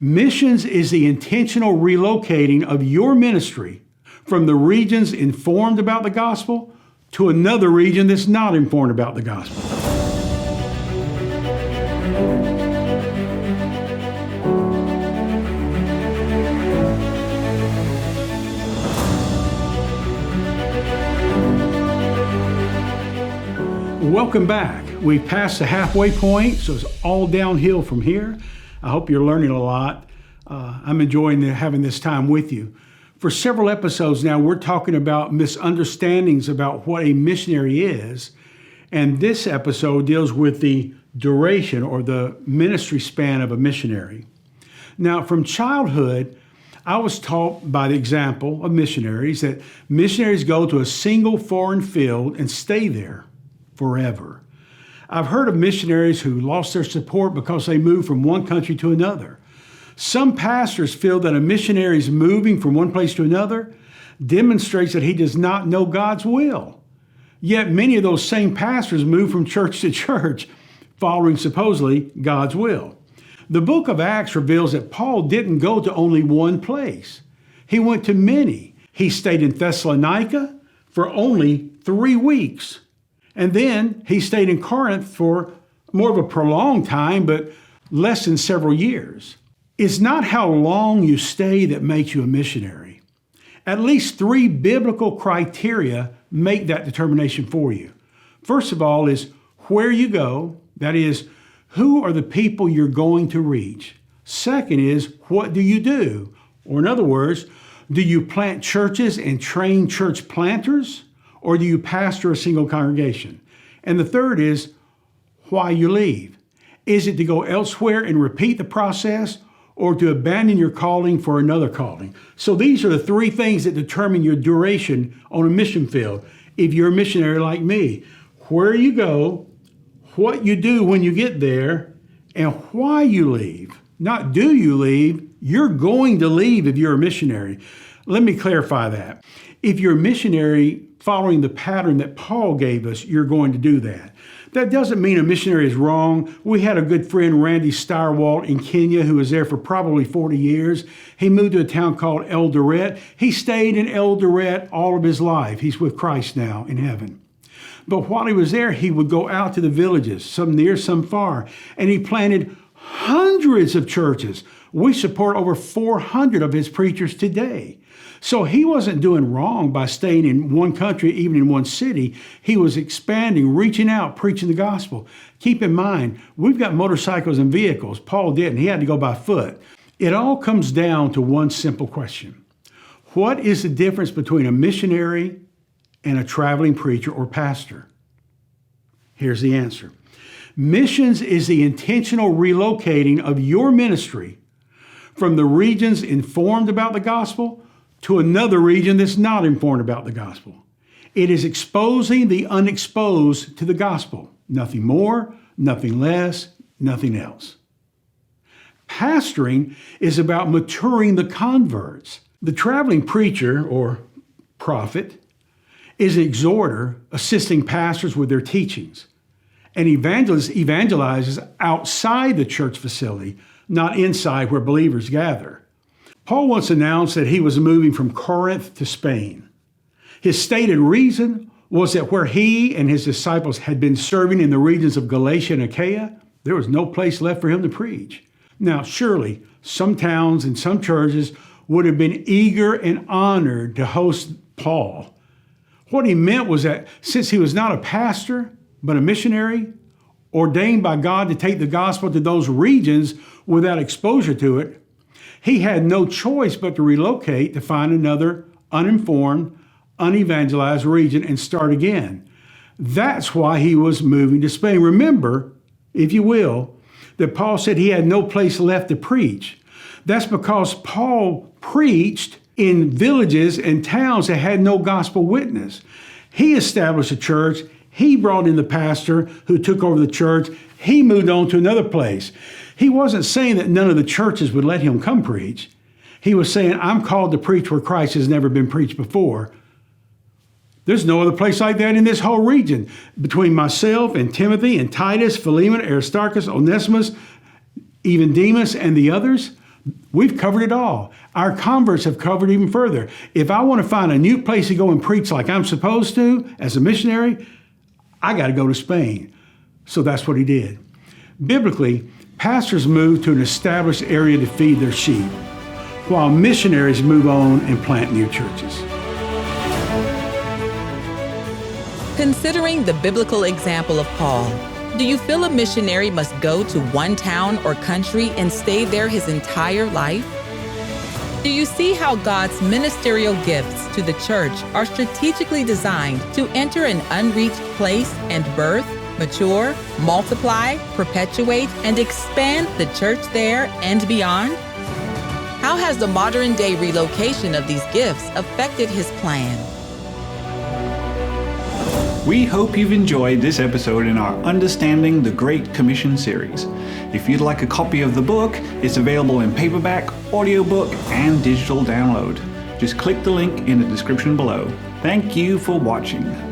Missions is the intentional relocating of your ministry from the regions informed about the gospel to another region that's not informed about the gospel. Welcome back. We've passed the halfway point, so it's all downhill from here. I hope you're learning a lot. I'm enjoying having this time with you. For several episodes now, we're talking about misunderstandings about what a missionary is. And this episode deals with the duration or the ministry span of a missionary. Now, from childhood, I was taught by the example of missionaries that missionaries go to a single foreign field and stay there forever. I've heard of missionaries who lost their support because they moved from one country to another. Some pastors feel that a missionary's moving from one place to another demonstrates that he does not know God's will. Yet many of those same pastors move from church to church, following supposedly God's will. The book of Acts reveals that Paul didn't go to only one place. He went to many. He stayed in Thessalonica for only 3 weeks. And then he stayed in Corinth for more of a prolonged time, but less than several years. It's not how long you stay that makes you a missionary. At least 3 biblical criteria make that determination for you. First of all is where you go, that is, who are the people you're going to reach. Second is, what do you do? Or in other words, do you plant churches and train church planters? Or do you pastor a single congregation? And the third is why you leave. Is it to go elsewhere and repeat the process, or to abandon your calling for another calling? So these are the 3 things that determine your duration on a mission field. If you're a missionary like me, where you go, what you do when you get there, and why you leave. Not do you leave, you're going to leave if you're a missionary. Let me clarify that. If you're a missionary following the pattern that Paul gave us, you're going to do that. That doesn't mean a missionary is wrong. We had a good friend, Randy Starwalt, in Kenya, who was there for probably 40 years. He moved to a town called Eldoret. He stayed in Eldoret all of his life. He's with Christ now in heaven. But while he was there, he would go out to the villages, some near, some far, and he planted hundreds of churches. We support over 400 of his preachers today. So he wasn't doing wrong by staying in one country, even in one city. He was expanding, reaching out, preaching the gospel. Keep in mind, we've got motorcycles and vehicles. Paul didn't. He had to go by foot. It all comes down to one simple question. What is the difference between a missionary and a traveling preacher or pastor? Here's the answer. Missions is the intentional relocating of your ministry from the regions informed about the gospel to another region that's not informed about the gospel. It is exposing the unexposed to the gospel. Nothing more, nothing less, nothing else. Pastoring is about maturing the converts. The traveling preacher or prophet is an exhorter assisting pastors with their teachings. An evangelist evangelizes outside the church facility, not inside where believers gather. Paul once announced that he was moving from Corinth to Spain. His stated reason was that where he and his disciples had been serving in the regions of Galatia and Achaia, there was no place left for him to preach. Now, surely, some towns and some churches would have been eager and honored to host Paul. What he meant was that since he was not a pastor, but a missionary, ordained by God to take the gospel to those regions without exposure to it, he had no choice but to relocate to find another uninformed, unevangelized region and start again. That's why he was moving to Spain. Remember, if you will, that Paul said he had no place left to preach. That's because Paul preached in villages and towns that had no gospel witness. He established a church. He brought in the pastor who took over the church. He moved on to another place. He wasn't saying that none of the churches would let him come preach. He was saying, I'm called to preach where Christ has never been preached before. There's no other place like that in this whole region. Between myself and Timothy and Titus, Philemon, Aristarchus, Onesimus, even Demas and the others, We've covered it all. Our converts have covered even further. If I want to find a new place to go and preach like I'm supposed to as a missionary, I got to go to Spain. So that's what he did. Biblically, pastors move to an established area to feed their sheep, while missionaries move on and plant new churches. Considering the biblical example of Paul, do you feel a missionary must go to one town or country and stay there his entire life? Do you see how God's ministerial gifts to the church are strategically designed to enter an unreached place and birth, mature, multiply, perpetuate, and expand the church there and beyond? How has the modern-day relocation of these gifts affected his plan? We hope you've enjoyed this episode in our Understanding the Great Commission series. If you'd like a copy of the book, it's available in paperback, audiobook, and digital download. Just click the link in the description below. Thank you for watching.